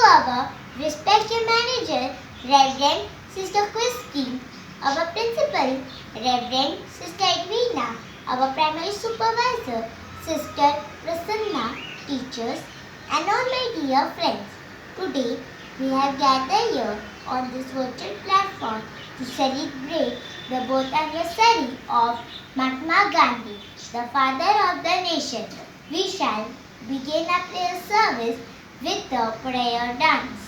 our respected manager, Reverend Sister Christine, our principal, Reverend Sister Edwina, our primary supervisor, Sister Prasanna, teachers, and all my dear friends. Today, we have gathered here on this virtual platform to celebrate the birth anniversary of Mahatma Gandhi, the father of the nation. We shall begin our prayer service with the prayer dance.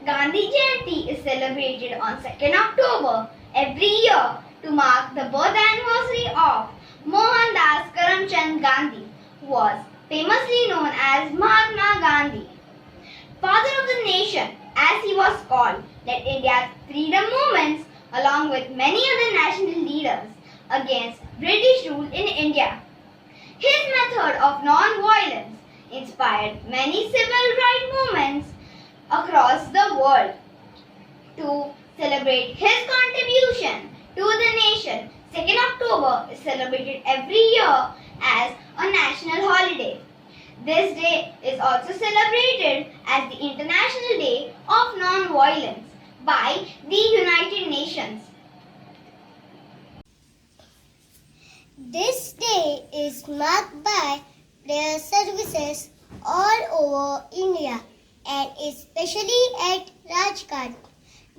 Gandhi Jayanti is celebrated on 2nd October every year to mark the birth anniversary of Mohandas Karamchand Gandhi, who was famously known as Mahatma Gandhi. Father of the nation, as he was called, led India's freedom movements along with many other national leaders against British rule in India. His method of non-violence inspired many civil rights movements across the world. To celebrate his contribution to the nation, 2nd October is celebrated every year as a national holiday. This day is also celebrated as the International Day of Non-Violence by the United Nations. This day is marked by prayer services all over India and especially at Rajghat,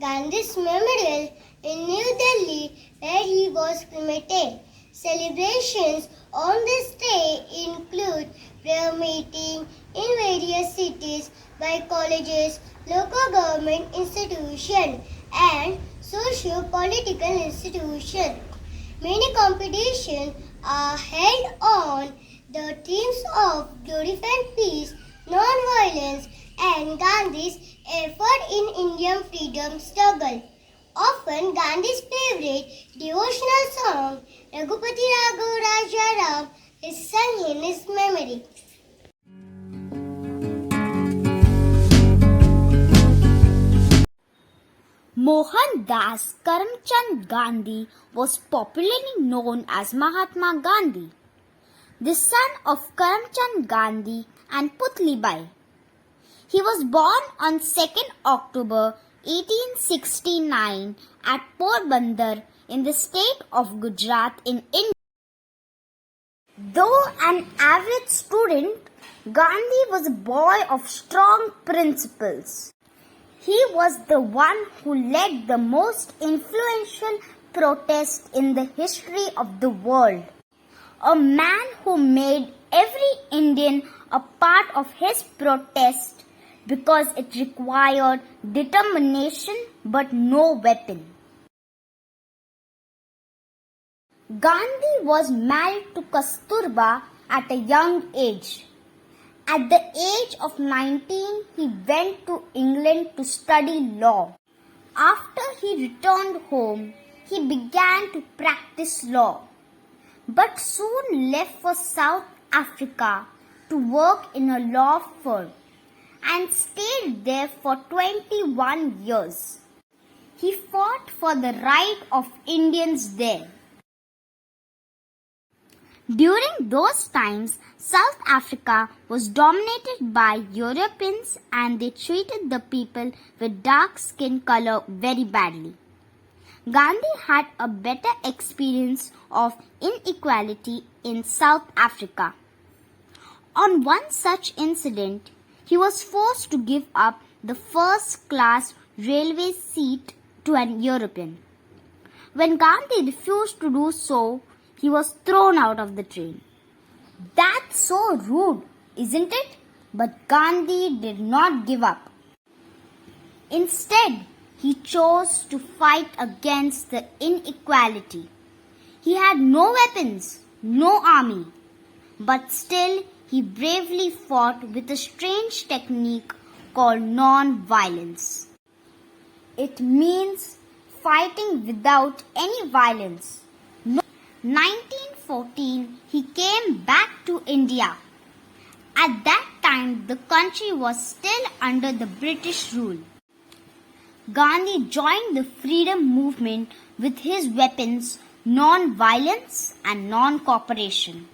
Gandhi's memorial in New Delhi, where he was cremated. Celebrations on this day include prayer meeting in various cities by colleges, local government institutions, and socio-political institutions. Many competitions are held on the themes of glorifying peace, non-violence, and Gandhi's effort in Indian freedom struggle. Often Gandhi's favorite devotional song, Raghupati Raghav Raja Ram, is sung in his memory. Mohandas Karamchand Gandhi was popularly known as Mahatma Gandhi, the son of Karamchand Gandhi and Putlibai. He was born on 2nd October 1869 at Porbandar in the state of Gujarat in India. Though an average student, Gandhi was a boy of strong principles. He was the one who led the most influential protest in the history of the world. A man who made every Indian a part of his protest because it required determination but no weapon. Gandhi was married to Kasturba at a young age. At the age of 19, he went to England to study law. After he returned home, he began to practice law, but soon left for South Africa to work in a law firm and stayed there for 21 years. He fought for the right of Indians there. During those times, South Africa was dominated by Europeans and they treated the people with dark skin color very badly. Gandhi had a better experience of inequality in South Africa. On one such incident, he was forced to give up the first-class railway seat to an European. When Gandhi refused to do so, he was thrown out of the train. That's so rude, isn't it? But Gandhi did not give up. Instead, he chose to fight against the inequality. He had no weapons, no army, but still he bravely fought with a strange technique called non-violence. It means fighting without any violence. 1914, he came back to India. At that time, the country was still under the British rule. Gandhi joined the freedom movement with his weapons, non-violence and non-cooperation.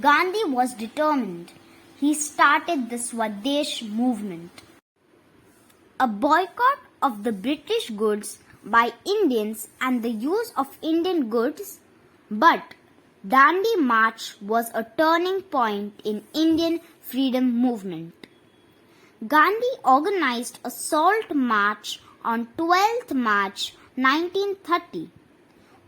Gandhi was determined. He started the Swadesh movement, a boycott of the British goods by Indians and the use of Indian goods, but Dandi March was a turning point in Indian freedom movement. Gandhi organized a salt march on 12th March 1930,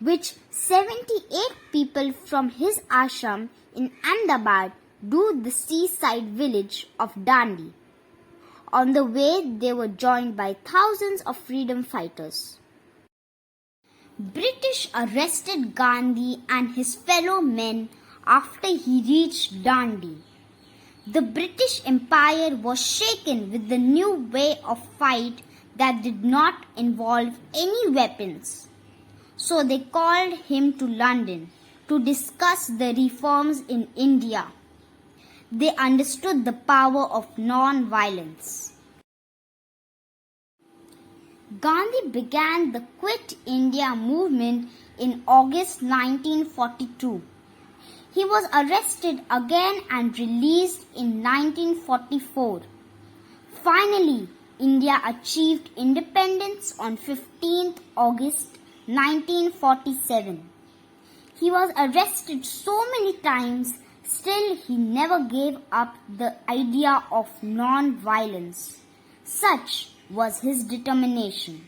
which 78 people from his ashram in Ahmedabad to the seaside village of Dandi. On the way, they were joined by thousands of freedom fighters. British arrested Gandhi and his fellow men after he reached Dandi. The British Empire was shaken with the new way of fight that did not involve any weapons. So they called him to London to discuss the reforms in India. They understood the power of non-violence. Gandhi began the Quit India movement in August 1942. He was arrested again and released in 1944. Finally, India achieved independence on 15th August 1947. He was arrested so many times, still he never gave up the idea of non-violence. Such was his determination.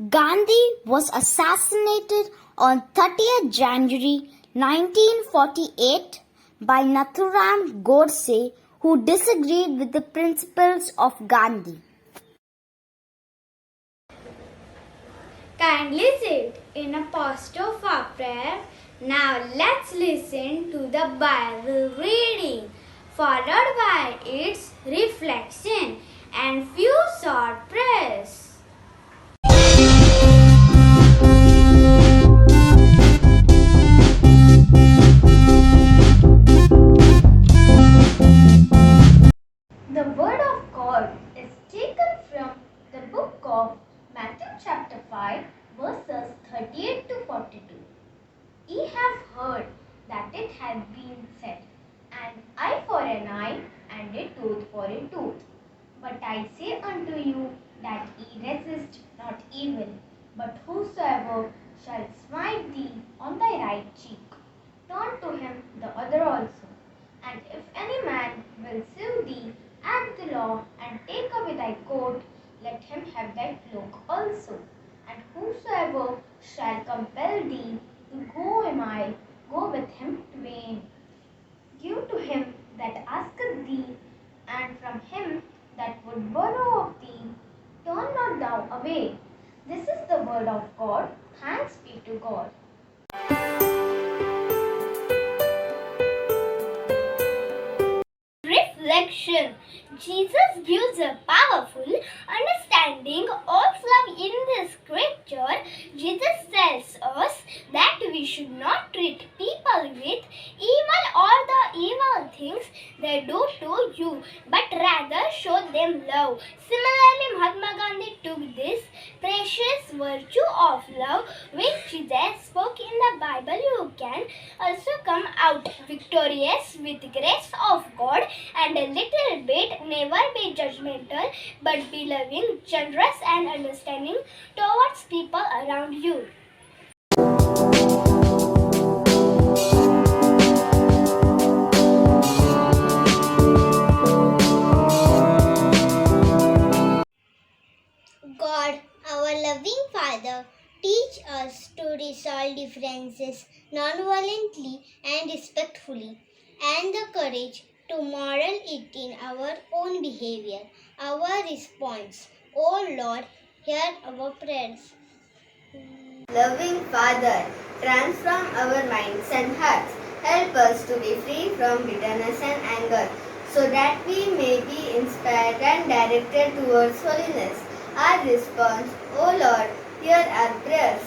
Gandhi was assassinated on 30th January 1948 by Nathuram Godse, who disagreed with the principles of Gandhi. Kindly sit in a posture of our prayer. Now let's listen to the Bible reading, followed by its reflection and few short prayers. The word of God is taken from the book of Matthew chapter 5 verses 38 to 42. Ye have heard that it hath been said, an eye for an eye and a tooth for a tooth. But I say unto you that ye resist not evil, but whosoever shall smite thee on thy right cheek, turn to him the other also. And if any man will sue thee at the law and take away thy coat, let him have thy cloak also. And This is the word of God. Thanks be to God. Reflection. Jesus gives a powerful understanding of love in the scripture. Jesus tells us that we should not treat people with evil or the evil things they do to you, but rather show them love. Similarly, Mahatma Gandhi took this precious virtue of love which Jesus spoke in the Bible. You can also come out victorious with grace of God and a little bit. Never be judgmental, but be loving, generous, and understanding towards people around you. God, our loving Father, teach us to resolve differences non-violently and respectfully, and the courage to model it in our own behavior. Our response, O Lord, hear our prayers. Loving Father, transform our minds and hearts. Help us to be free from bitterness and anger, so that we may be inspired and directed towards holiness. Our response, O Lord, hear our prayers.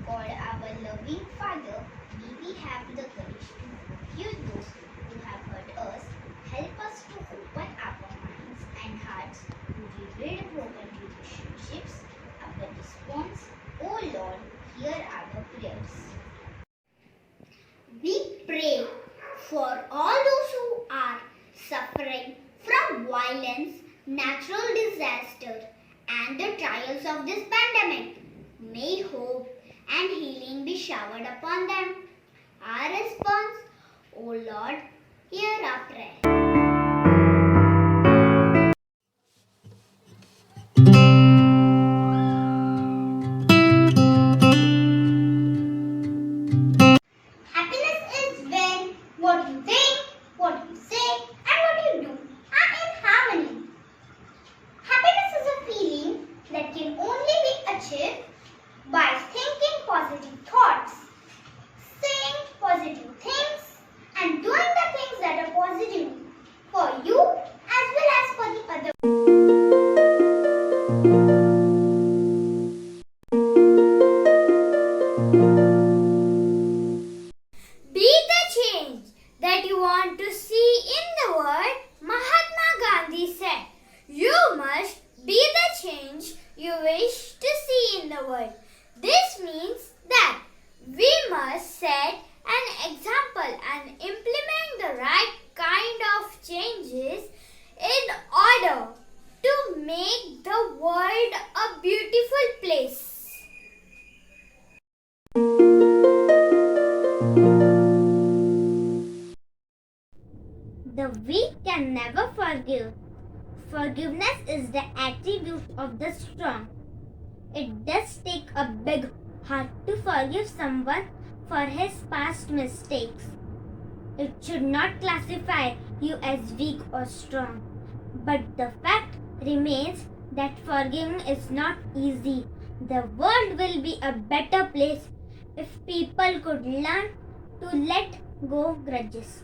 God, our loving Father, may we have the courage to forgive those who have hurt us. Help us to open our minds and hearts to rebuild broken relationships. Our response, O Lord, hear our prayers. We pray for all those who are suffering from violence, natural disaster, and the trials of this pandemic. May hope and healing be showered upon them. Our response, O Lord, hear our prayer. Happiness is when what you think, what you say, and what you do are in harmony. Happiness is a feeling that can only be achieved by thinking positive thoughts, saying positive things, and doing the things that are positive for you as well as for the other. Be the change that you want to see in the world, Mahatma Gandhi said. You must be the change you wish to see in the world. This means that we must set an example and implement the right kind of changes in order to make the world a beautiful place. The weak can never forgive. Forgiveness is the attribute of the strong. It does take a big heart to forgive someone for his past mistakes. It should not classify you as weak or strong. But the fact remains that forgiving is not easy. The world will be a better place if people could learn to let go grudges.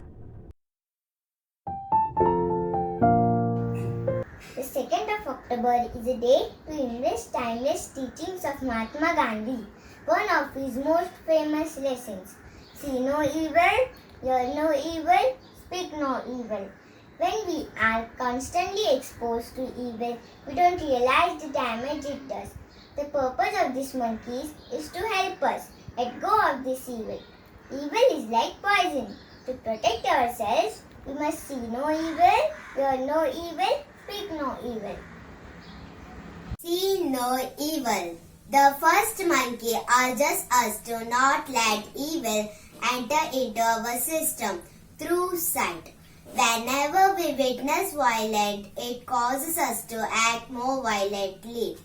The 2nd of October is a day to embrace timeless teachings of Mahatma Gandhi. One of his most famous lessons: see no evil, hear no evil, speak no evil. When we are constantly exposed to evil, we don't realize the damage it does. The purpose of these monkeys is to help us let go of this evil. Evil is like poison. To protect ourselves, we must see no evil, hear no evil, speak no evil. See no evil. The first monkey urges us to not let evil enter into our system through sight. Whenever we witness violence, it causes us to act more violently.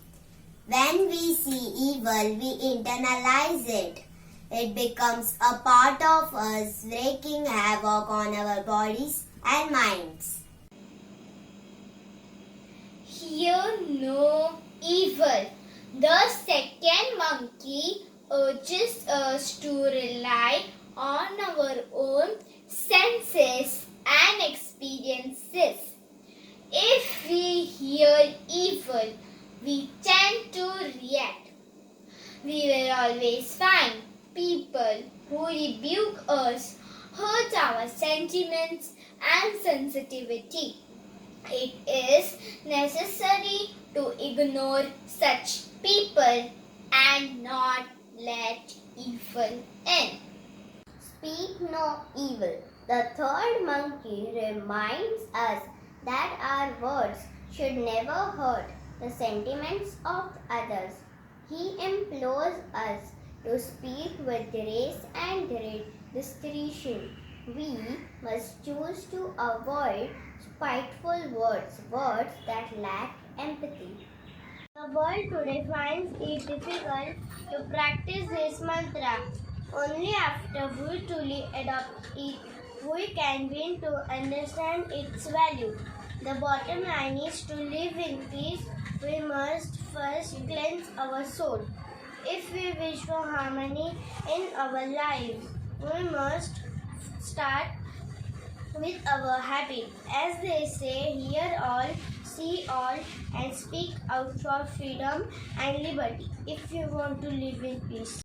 When we see evil, we internalize it. It becomes a part of us, wreaking havoc on our bodies and minds. Hear no evil. The second monkey urges us to rely on our own senses and experiences. If we hear evil, we tend to react. We will always find people who rebuke us, hurt our sentiments and sensitivity. It is necessary to ignore such people and not let evil in. Speak no evil. The third monkey reminds us that our words should never hurt the sentiments of others. He implores us to speak with grace and discretion. We must choose to avoid spiteful words, words that lack empathy. The world today finds it difficult to practice this mantra. Only after we truly adopt it, we can begin to understand its value. The bottom line is to live in peace, we must first cleanse our soul. If we wish for harmony in our lives, we must start with our habit. As they say, hear all, see all, and speak out for freedom and liberty if you want to live in peace.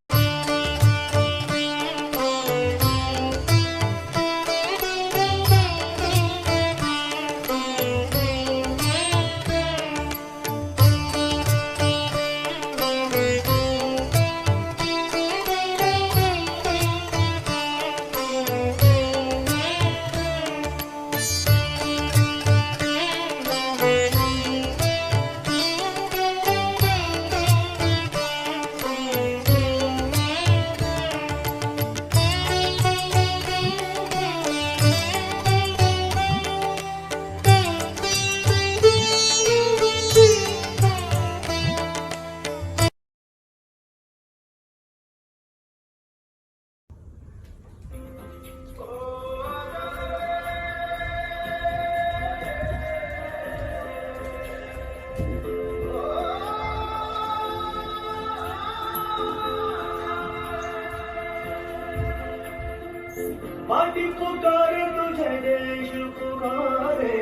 माटी पुकारे तुझे देश पुकारे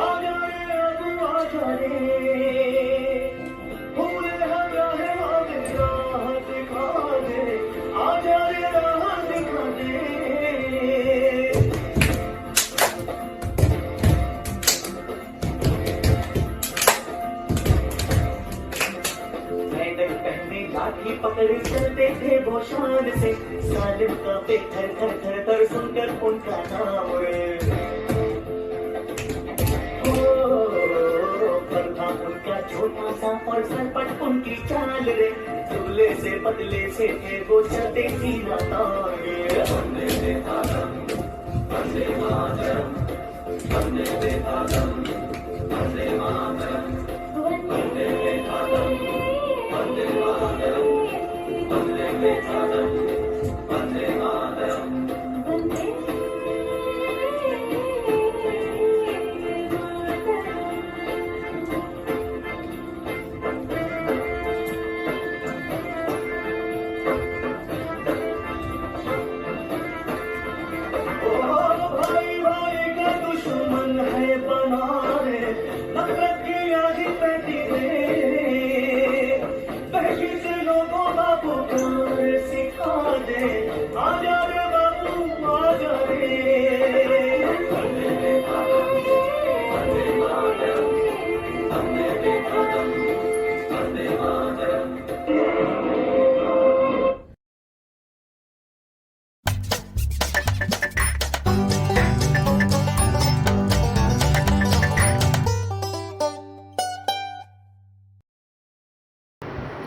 आजा रे अब आजा रे फूल हरा है आगे राह दिखा दे आजा रे राह दिखा दे लाठी पकड़ चलते थे वो शान से सालिम का पे थर थर थर थर सुनकर उनका नाम पर था उनका छोटा सा और सरपट उनकी चाल रे दुबले से पतले से थे वो चलते थी ना तारे हमने देखा दम हमने मातरम हमने देखा दम हमने मातरम हमने देखा दम हमने मातरम हमने देखा दम हमने मातरम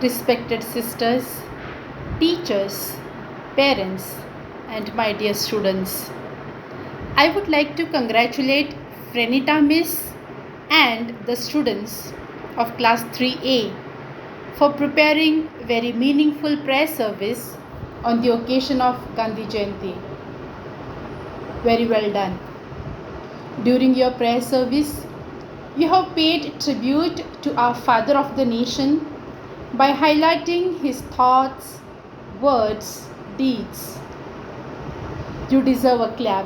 Respected sisters, teachers, parents, and my dear students, I would like to congratulate Frenita Miss and the students of class 3A for preparing very meaningful prayer service on the occasion of Gandhi Jayanti. Very well done. During your prayer service, You have paid tribute to our father of the nation by highlighting his thoughts, words, deeds. You deserve a clap.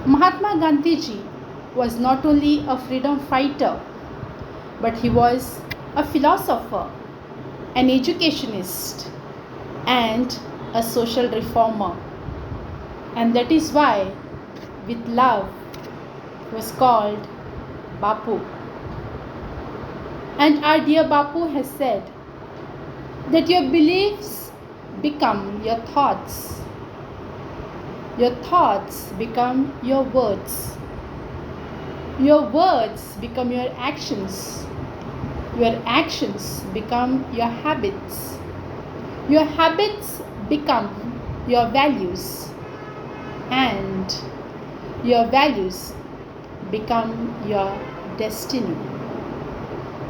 Mahatma Gandhi ji was not only a freedom fighter, but he was a philosopher, an educationist, and a social reformer. And that is why, with love, he was called Bapu. And our dear Bapu has said that your beliefs become your thoughts. Your thoughts become your words. Your words become your actions. Your actions become your habits. Your habits become your values. And your values become your destiny.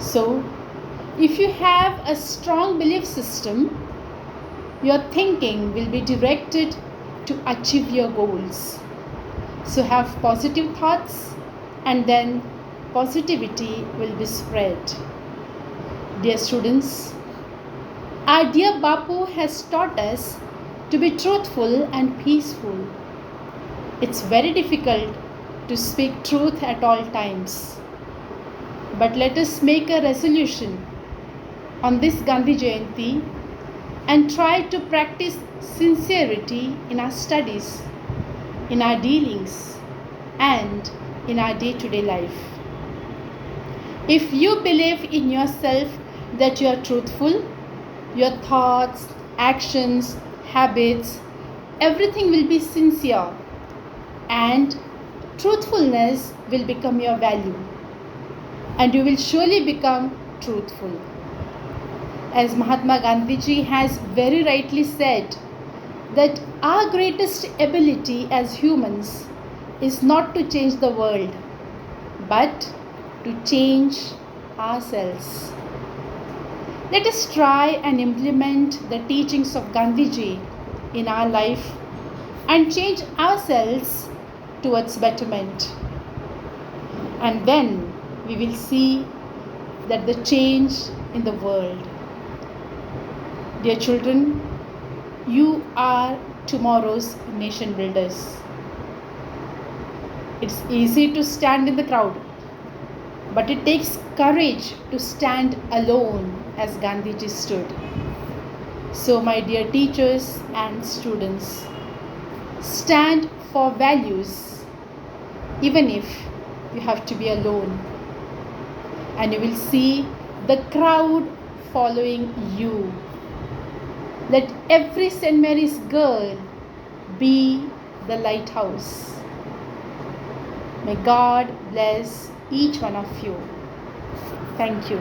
So, if you have a strong belief system, your thinking will be directed to achieve your goals. So have positive thoughts, and then positivity will be spread. Dear students, our dear Bapu has taught us to be truthful and peaceful. It's very difficult to speak truth at all times. But let us make a resolution on this Gandhi Jayanti and try to practice sincerity in our studies, in our dealings, and in our day-to-day life. If you believe in yourself that you are truthful, your thoughts, actions, habits, everything will be sincere, and truthfulness will become your value, and you will surely become truthful. As Mahatma Gandhi ji has very rightly said, that our greatest ability as humans is not to change the world, but to change ourselves. Let us try and implement the teachings of Gandhi ji in our life and change ourselves towards betterment. And then we will see that the change in the world. Dear children, you are tomorrow's nation builders. It's easy to stand in the crowd, but it takes courage to stand alone as Gandhiji stood. So, my dear teachers and students, stand for values, even if you have to be alone. And you will see the crowd following you. Let every St. Mary's girl be the lighthouse. May God bless each one of you. Thank you.